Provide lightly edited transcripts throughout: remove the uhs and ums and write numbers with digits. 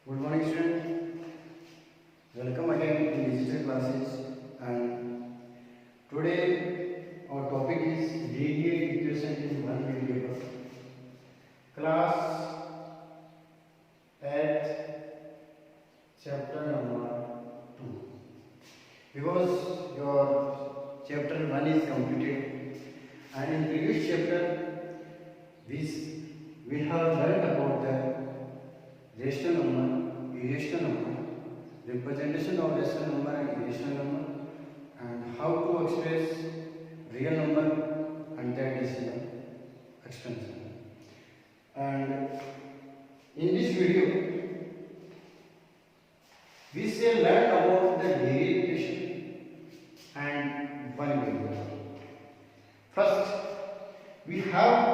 Good morning, students. Welcome again in digital classes. And today our topic is linear equation in one variable. Class at chapter number 2. Because your chapter 1 is completed, and in previous chapter we have learned about the rational number, irrational number, representation of rational number and irrational number, and how to express real number, and that is the extension. And in this video, we shall learn about the derivation and one variable. First, we have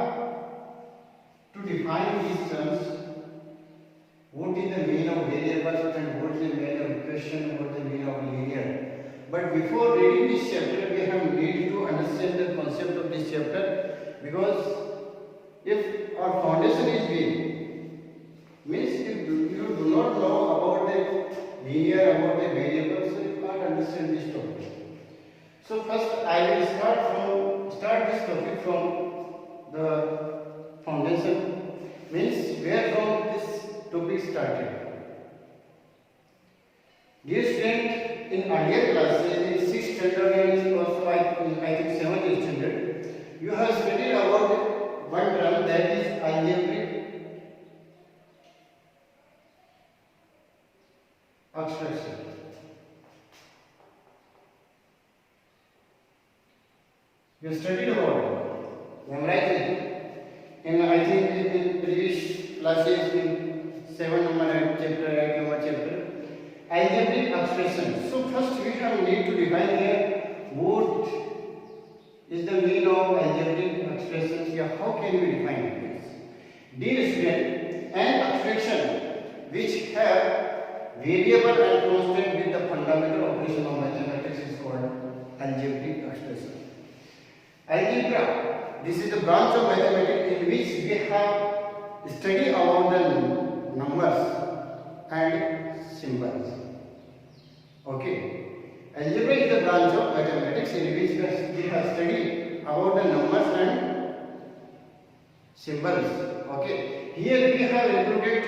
to define these terms. What is the meaning of variable and what is the meaning of equation, what is the meaning of linear. But before reading this chapter, we have need to understand the concept of this chapter, because if our foundation is weak, means if you do not know about the linear, about the variable, so you can't understand this topic. So first I will start this topic from the foundation, means where from this topic started. Dear student, in earlier classes, in 6th standard and also I think 7th standard, you have studied about one term, that is algebraic abstraction. You studied about it, memorized it. And I think in previous classes, in 7 number chapter, 8 number chapter, algebraic expression. So first we have need to define here what is the meaning of algebraic expressions here. How can we define this? Dear student, an expression which have variable and constant with the fundamental operation of mathematics is called algebraic expression. Algebra, this is the branch of mathematics in which we have studied about the numbers and symbols. Okay. Algebra is the branch of mathematics in which we have studied about the numbers and symbols. Okay. Here we have included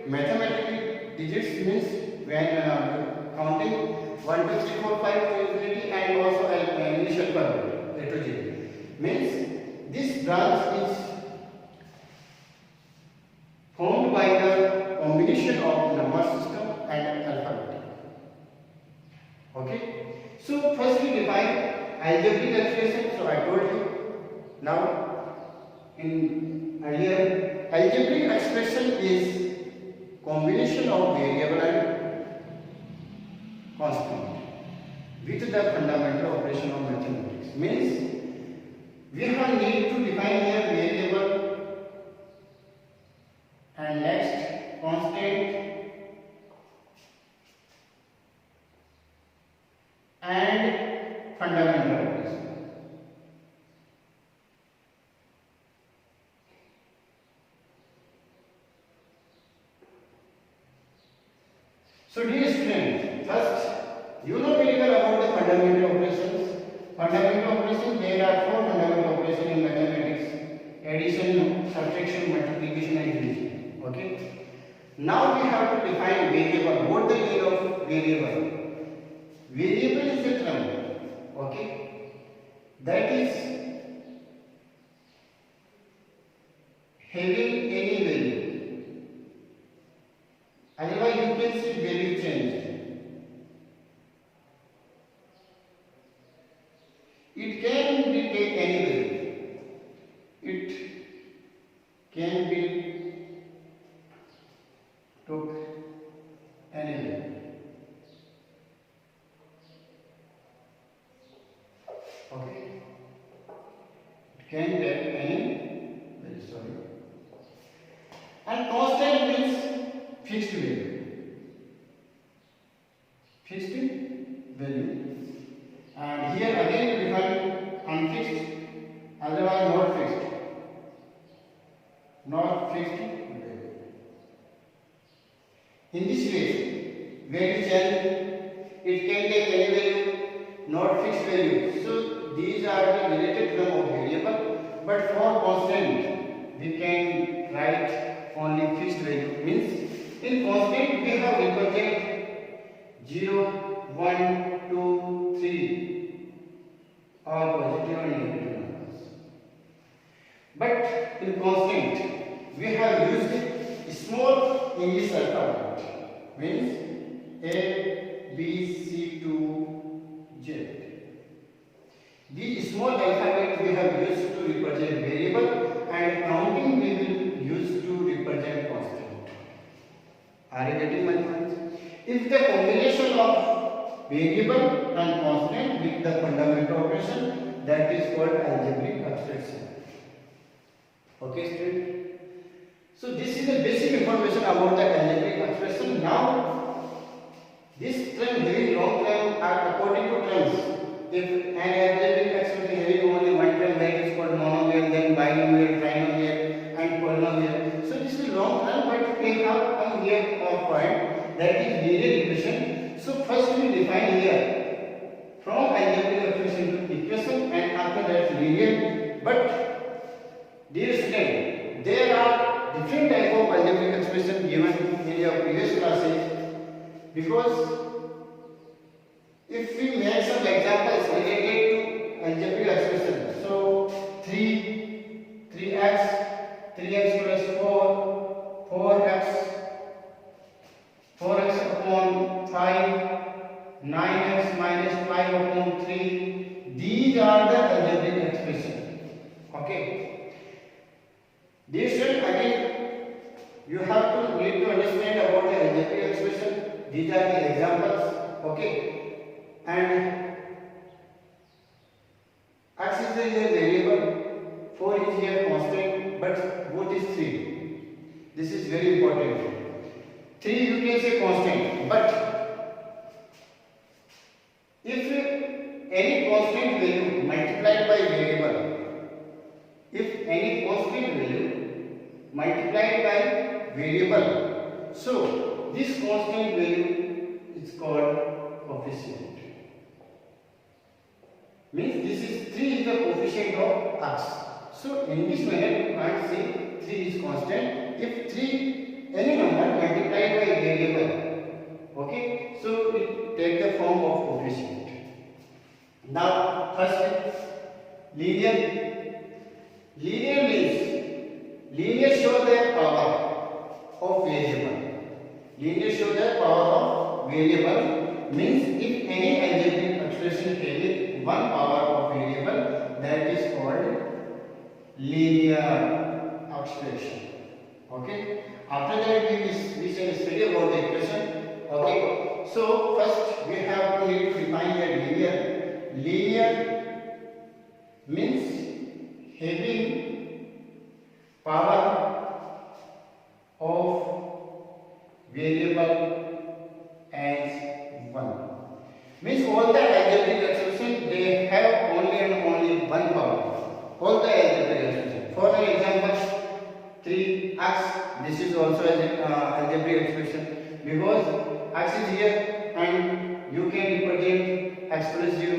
mathematical digits, means when counting 1, 2, 3, 4, 5 to infinity, and also initial probability A to Z. Means this branch is formed by the combination of number system and alphabet. Okay. So first we define algebraic expression. So I told you. Now in earlier, algebraic expression is combination of variable and constant with the fundamental operation of mathematics. Means we have need to define here variable and next constant and fundamental operation. So dear students, first you know very well about the fundamental operations. Fundamental operations, there are 4 fundamental operations in mathematics: addition, subtraction, multiplication and division. Okay. Now we have to define variable. What the meaning of variable? Variable is a term, okay, that is having any value. Otherwise you can see value change. It can be take any value. It can be took any value. Okay. It can take any value. Sorry. And constant means fixed value. Fixed value. And here again we define unfixed, otherwise not fixed. Not fixed value. In this way, value change, it can take any value, not fixed value. So these are the related term of variable, but for constant we can write only fixed value. Means in constant we have represented 0, 1, 2, 3 all positive and negative numbers. But in constant we have used small English alphabet, means A, B, C to Z. These small alphabet we have used to represent variable, and counting we will use to represent constant. Are you getting my point? If the combination of variable and constant with the fundamental operation, that is called algebraic expression. Okay, student? So this is the basic information about the algebraic expression. Now, this term, very long term, are according to terms. If an algebraic expression having only one term, that is called monomial, then binomial, trinomial, and polynomial. So this is long term, but we have one here point, that is linear equation. So first we define here from algebraic expression to equation, and after that linear. But dear student, there are different type of algebraic expression given in your previous classes, because if we make some examples related to algebraic expression, so 3x plus 4x upon 5, 9x minus 5 upon 3, these are the algebraic expression. Okay. Dear student, again you have to need to understand about the algebraic expression. These are the examples. Okay. And x is a variable, 4 is here constant, but both is 3. This is very important. 3 you can say constant, but if any constant value multiplied by variable, so this constant value is called coefficient. Means this is 3 is the coefficient of x. So in this manner you can't say 3 is constant if 3 any number multiplied by variable. Okay, so it take the form of coefficient. Now first linear. Linear means linear show the power of variable. Linear show the power of variable means if any algebraic expression having one power of variable, that is called linear expression. Okay. After that we shall study about the equation. Okay. So first we have to define the linear. Linear means having power of variable as 1. Means all the algebraic expression they have only and only one power. All the algebraic expression. For an example, 3x, this is also an algebraic expression because x is here and you can represent x plus 0.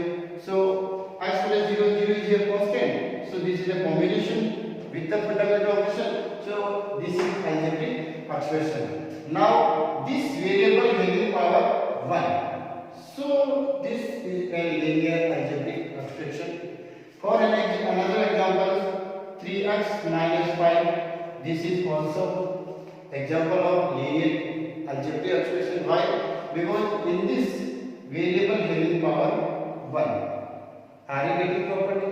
So x plus 0 is here constant. So this is a combination with the fundamental operation. So this is algebraic expression. Now this variable having power 1. So this is a linear algebraic expression. For another example, 3x minus 5. This is also example of linear algebraic expression. Why? Because in this variable having power 1. Are you getting properly?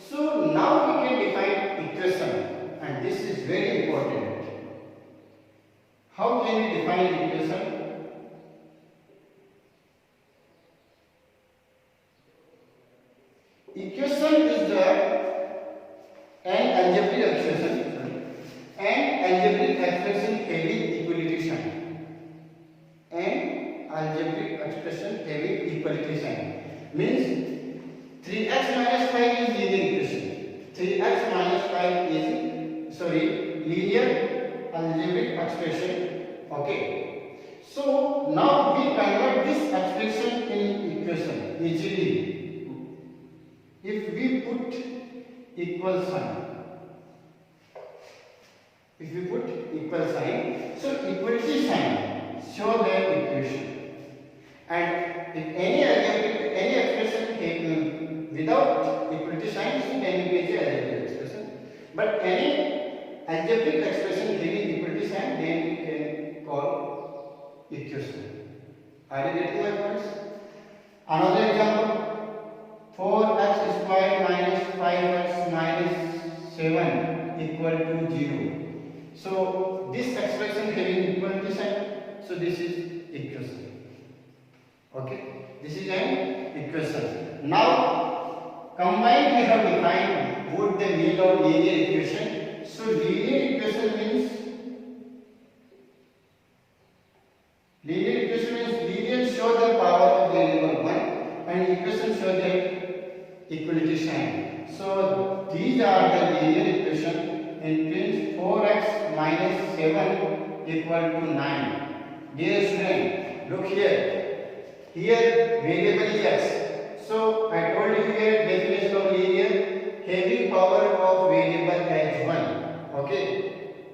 So now we can define equation, and this is very important. How can we define equation? Equation is an algebraic expression having equalization. An algebraic expression having equalization means 3x minus 5 is linear equation. 3x minus 5 is linear algebraic expression. Okay. So now we convert this expression in equation easily. If we put equal sign, so equality sign show the equation, and if any expression taken without equality sign, so then we get algebraic expression. But any algebraic expression having equality sign, then we can call equation. Are you getting my points? Another example: 4x square minus 5x minus 7 equal to 0. So this expression having equality sign, so this is equation. Okay, this is an equation. Now combined we have defined both the mean of linear equation. So linear equation means linear show the power of variable 1 and equation show the equality sign. So these are the linear equation. In means 4x minus 7 equal to 9. Dear student, look here. Here variable is x. So I told you here definition of linear having power of variable as 1. Okay.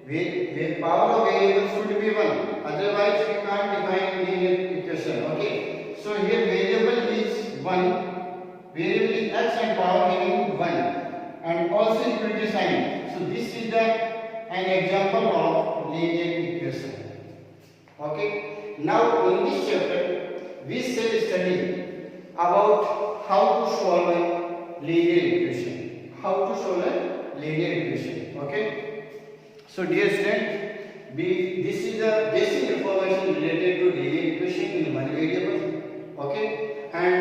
Where power of variable should be 1. Otherwise we can't define linear equation. Okay. So here variable is 1. Variable is x and power having 1. And also equality sign. So this is an example of linear equation. Okay. Now in this chapter we shall study about how to solve a linear equation. Okay. So dear student, this is the basic information related to linear equation in one variable. Okay. And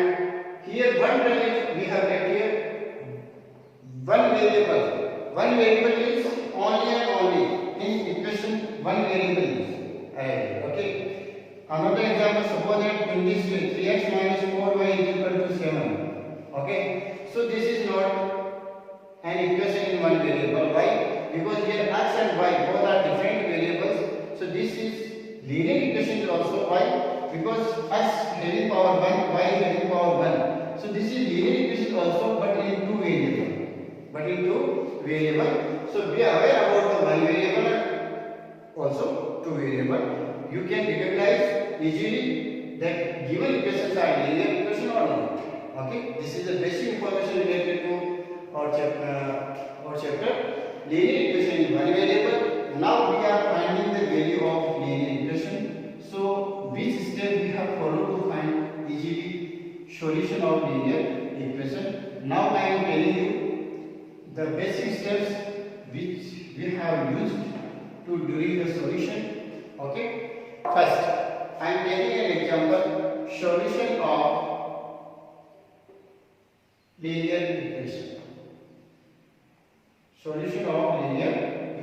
here one bracket we have left here. One variable is only and only in equation. One variable is added. Okay. Another example, suppose that in this way 3x minus 4y is equal to 7. Okay. So this is not an equation in one variable. Why? Because here x and y both are different variables. So this is linear equation is also. Why? Because x having power 1, y having power 1. So this is linear equation also, but in two variables. So be aware about the one variable and also two variable. You can recognize easily that given equations are linear equation or not. Okay, this is the basic information related to our chapter. Linear equation is one variable. Now we are finding the value of linear equation. So which step we have followed to find easily solution of linear equation? Now I am telling you the basic steps which we have used to during the solution. Okay. First, I am taking an example: solution of linear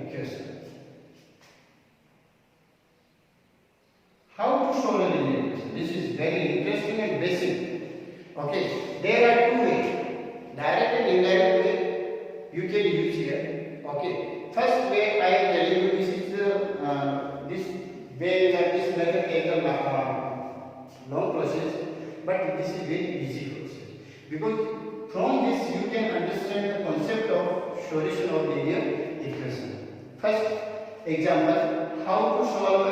equation. How to solve a linear equation? This is very interesting and basic. Okay. There are two ways: direct and indirect way. You can use here. Okay. First way I am telling you, this is this way that this method takes a long process, but this is very easy process because from this you can understand the concept of solution of linear equation. First example: how to solve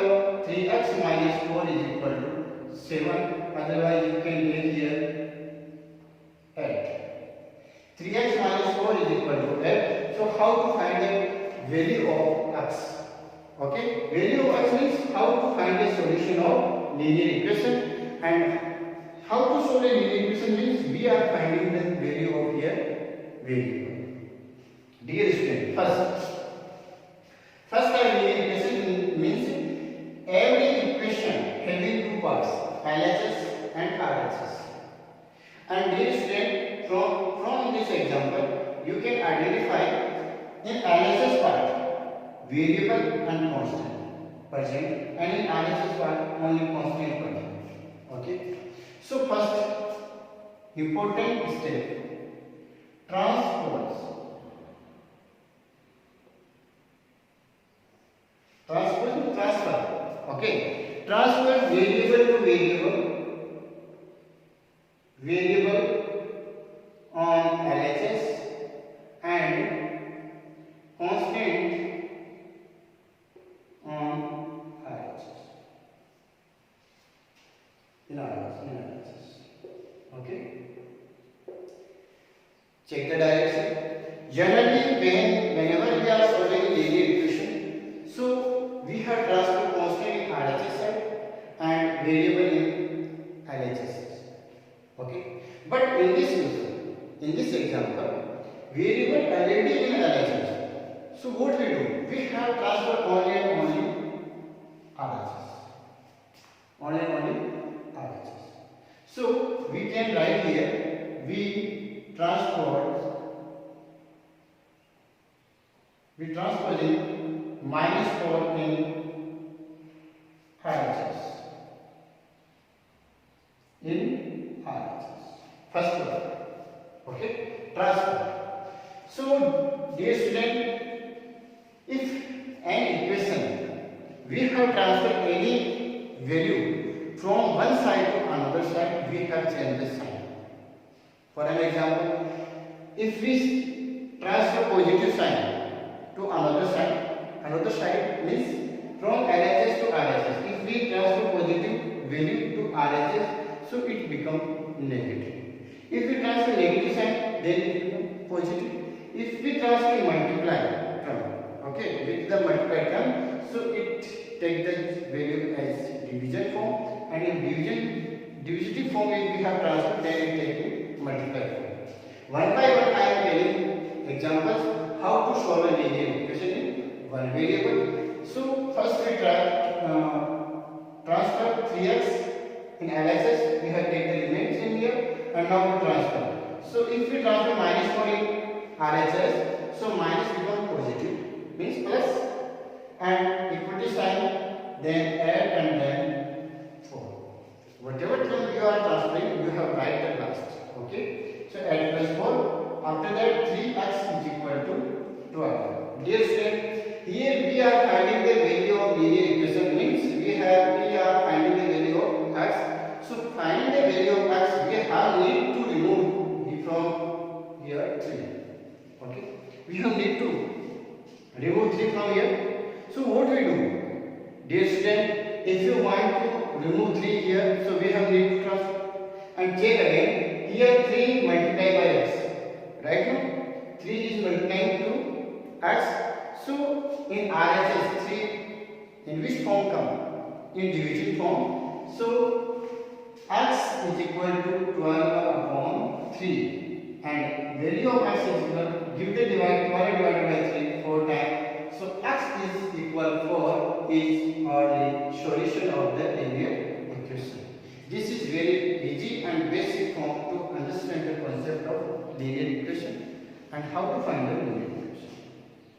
3x minus 4 is equal to 7. Otherwise you can take here 8. 3x minus 4 is equal to 8. So how to find the value of x? Okay, value of x means how to find a solution of linear equation, and how to solve a linear equation means we are finding the value of a variable. Dear student, first linear equation means every equation having two parts, LHS and RHS. And dear student, from this example, you can identify in LHS part variable and constant present, and in RHS part only constant present. Okay. So first important step: transfer. Okay. transfer variable to variable on LHS and constant on RHS in RHS. Okay, check the direction. Generally whenever we are solving linear equation, so we have transfer constant in RHS side and variable in LHS side. Okay, but in this example, variable already in LHS. So what we do? We have transfer only RHS. Only RHS. So we can write here we transport in -4 in RHS. First one. Okay, transfer. So dear student, if an equation we have transferred any value from one side to another side, we have changed the sign. For an example, if we transfer positive sign to another side means from LHS to RHS. If we transfer positive value to RHS, so it becomes negative. If we transfer negative sign, then it becomes positive. If we transfer multiply term, okay, with the multiply term, so it take the value as division form, and in division form if we have transferred, then it take multiply form. One by one I am telling examples how to solve a linear equation in one variable. So first we try transfer 3x in LHS. We have taken the limits in here, and now we transfer. So if we transfer -4 in RHS, so minus becomes positive, means plus, and equality sign, then add, and then 4. Whatever term you are transferring, you have write the last. Okay, so add +4. After that 3x is equal to 12. Dear student, here we are finding the value of linear equation, means we are finding the value of x. So finding the value of x, we have need to remove from here 3. Okay, we have need to remove 3 from here. So what we do? Dear student, if you want to remove 3 here, so we have need to transfer and check again. Here 3 multiplied by x. Right now 3 is multiplying to x. So in RHS 3 in which form come? In division form. So x is equal to 12/3, and value of x is equal, give the divide 12 divided by 3 4 times. So x is equal 4 is our solution of the linear equation. This is very easy and basic form to understand the concept of linear equation and how to find the linear equation,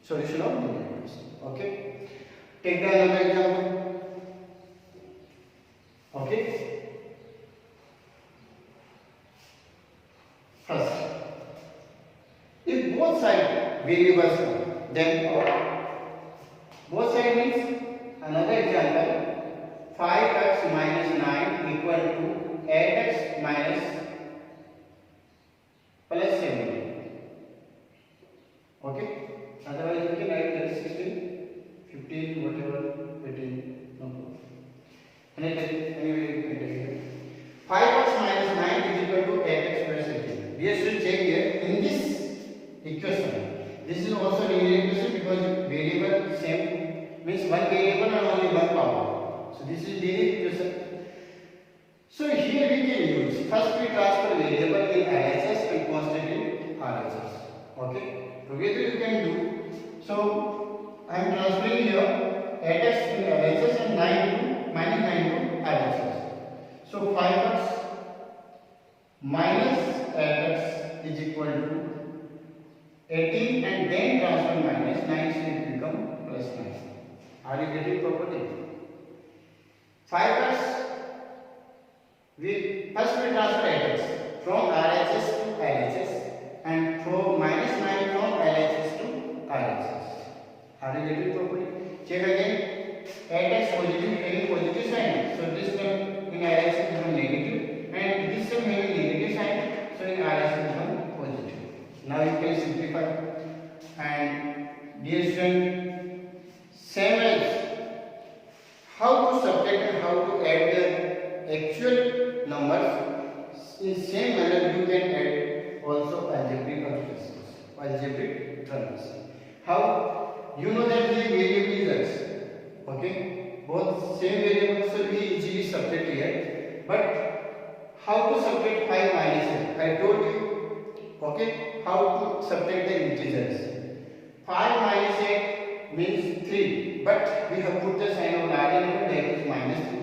solution of linear equation. Okay, take the another example. Okay, first, if both sides variables come, then both sides means another example, 5x minus 9 equal to 8x minus plus 7. Okay, otherwise you can write that 16, 15, whatever, 18, no problem. Anyway you can take it. 5x minus 9 is equal to 8x plus 18. We should check here in this equation. This is also linear equation because variable same, means one variable and only one power. So this is linear equation. So here we can use, first we transfer variable in LHS and constant in RHS. Okay, together you can do. So I am transferring here 8x in LHS and 9 to minus 9 to RHS. So 5x minus 8x is equal to 18, and then transfer minus 9, so it become plus 9. Are you getting properly? 5x, first we transfer 8x from RHS to LHS and from minus 9 from LHS to RHS. Are you getting properly? Check again. 8x positive, taking positive sign. dear student, same as how to subtract and how to add the actual numbers, in same manner you can add also algebraic expressions, algebraic terms. How? You know that the variable is x, okay, both same variables will be easily subtracted here, but how to subtract 5 minus 8? I told you, okay, how to subtract the integers. 5 minus 8 means 3, but we have put the sign of larger number, that is minus 3.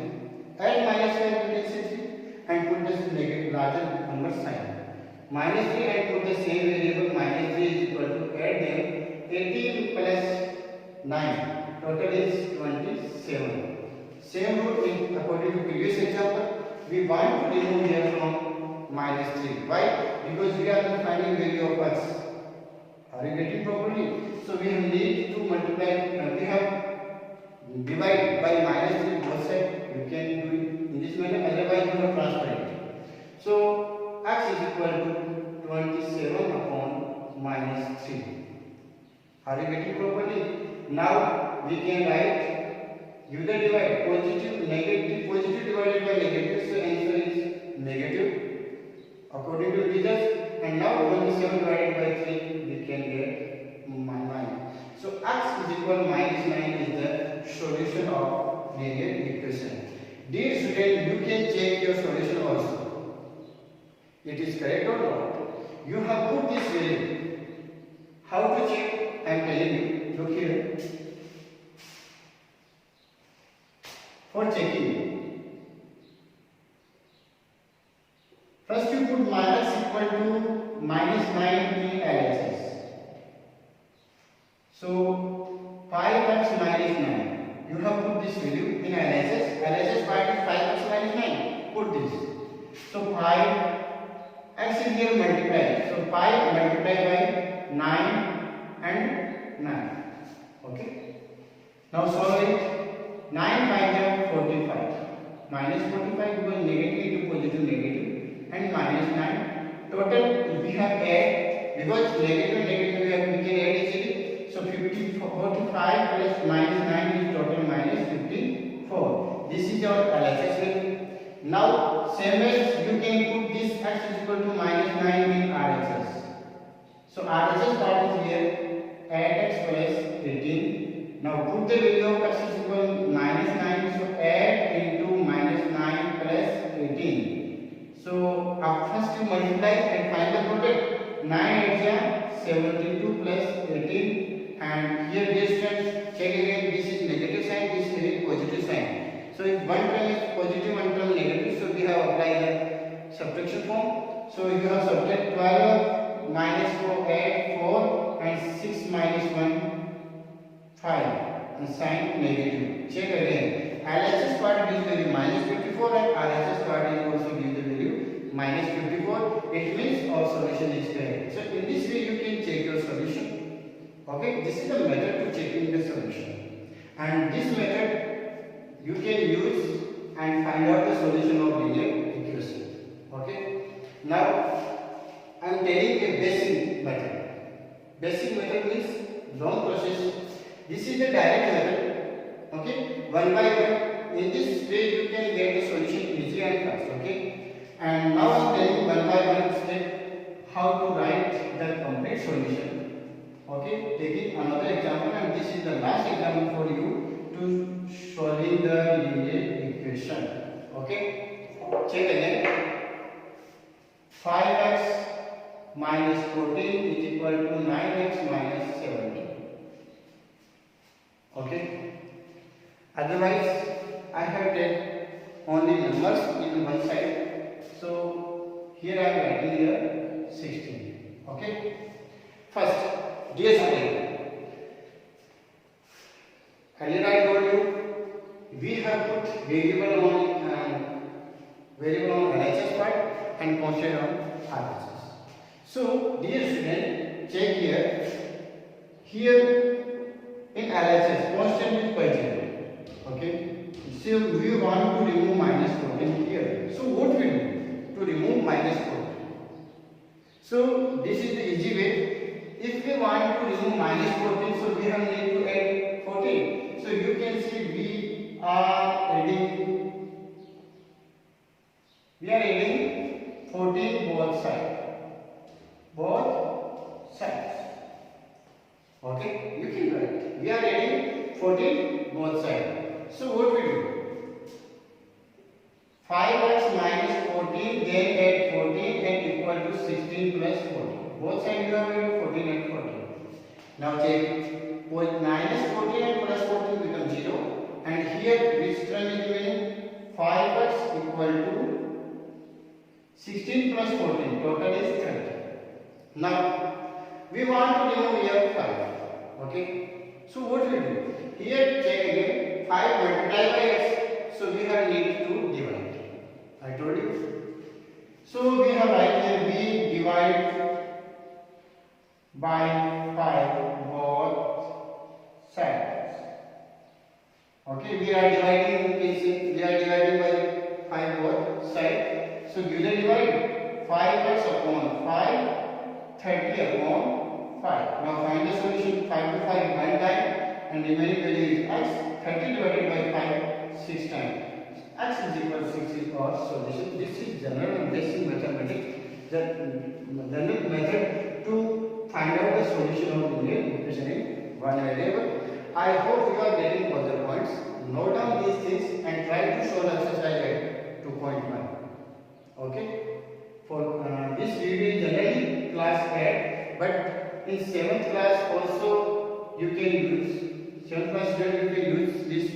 Add minus 5 we can say 3 and put the negative larger number sign. Minus 3 and put the same variable minus 3 is equal to, add them, 18 plus 9, total is 27. Same rule in according to previous example, we want to remove here from minus 3. Why? Because we are not finding value of x. Are you getting properly? So we need to multiply, we have divide by minus 3 both sides. You can do it in this manner, otherwise you will transfer it. So x is equal to 27 upon minus 3. Are you getting properly? Now we can write, either divide positive, negative, positive divided by negative, so answer is negative according to results. And now 27 divided by 3 we can get 9. So x is equal to minus 9 is the solution of linear equation. Dear student, you can check your solution also. It is correct or not? You have put this value. How to check? I am telling you. Look here. For checking, first you put minus equal to minus 9 in LHS. So 5x minus 9. You have put this value in LHS. LHS part is 5x minus 9. Put this. So 5 x is here multiplied. So 5 multiplied by 9 and 9. Okay. Now solve it. 9 5 45. Minus 45 because negative into positive negative and minus 9. Total we have add, because negative and negative we can add easily. So 45 plus minus 9 is total minus 54. This is our LHS value. Now same as you can put this x is equal to minus 9 in RHS. So RHS part is here, add x plus 18. Now put the value of x is equal to minus 9, so add into minus 9 plus 18. So first you multiply and find the product. 9 8 72 plus 18, and here dear students, check again, this is negative sign, this is positive sign. So if one term is positive, one term negative, so we have applied the subtraction form. So you have subtract 12 minus 4 add 4 and 6 minus 1 5 and sign negative. Check again. LHS part gives value minus 54 and RHS part is also gives the value minus 54. It means our solution is correct. So in this way you can check your solution. Okay, this is the method to checking the solution. And this method you can use and find out the solution of linear equation. Okay. Now I am telling a basic method. Basic method means long process. This is the direct method. Okay, one by one. In this way you can get the solution easy and fast. Okay, and now I am telling one by one step how to write the complete solution. Okay, taking another example, and this is the last example for you to solving the linear equation. Okay, check again. 5x minus 14 is equal to 9x minus 17. Okay. Otherwise, I have taken only numbers in one side. So here I am writing here 16. Okay. First, dear student, earlier I told you we have put variable on LHS part and constant on RHS. So, dear student, check here. Here in LHS, constant is per 0. Okay. So we want to remove minus 14 here. So what we do to remove minus 14? So this is the easy way. If we want want to remove minus 14, so we have need to add 14. So you can see we are adding 14 both sides. Both sides. Okay, you can write. We are adding 14 both sides. So what we do? 5x minus 14, then add 14 and equal to 16 plus 14. Both sides you have added 14 and 14. Now check. With minus 14 and plus 14 become 0. And here which term is remaining? 5x equal to 16 plus 14. Total is 30. Now we want to remove here 5. Okay. So what we do? Here check again. 5 multiplied by x. So we have need to divide. I told you. So we have right here we divide by 5 both sides. Okay, we are dividing by 5 both sides. So given divide 5x upon 5, 30 upon 5. Now find the solution. 5 to 5 1 time and remaining value is x. 30 divided by 5 6 times. X is equal to 6 is our solution. This is general and basic mathematics. The general method to find out the solution of linear equation in one variable. I hope you are getting all the points. Note down these things and try to solve exercise at 2.1. Okay. For this video is generally class 8, but in 7th class also you can use 7th class student you can use this.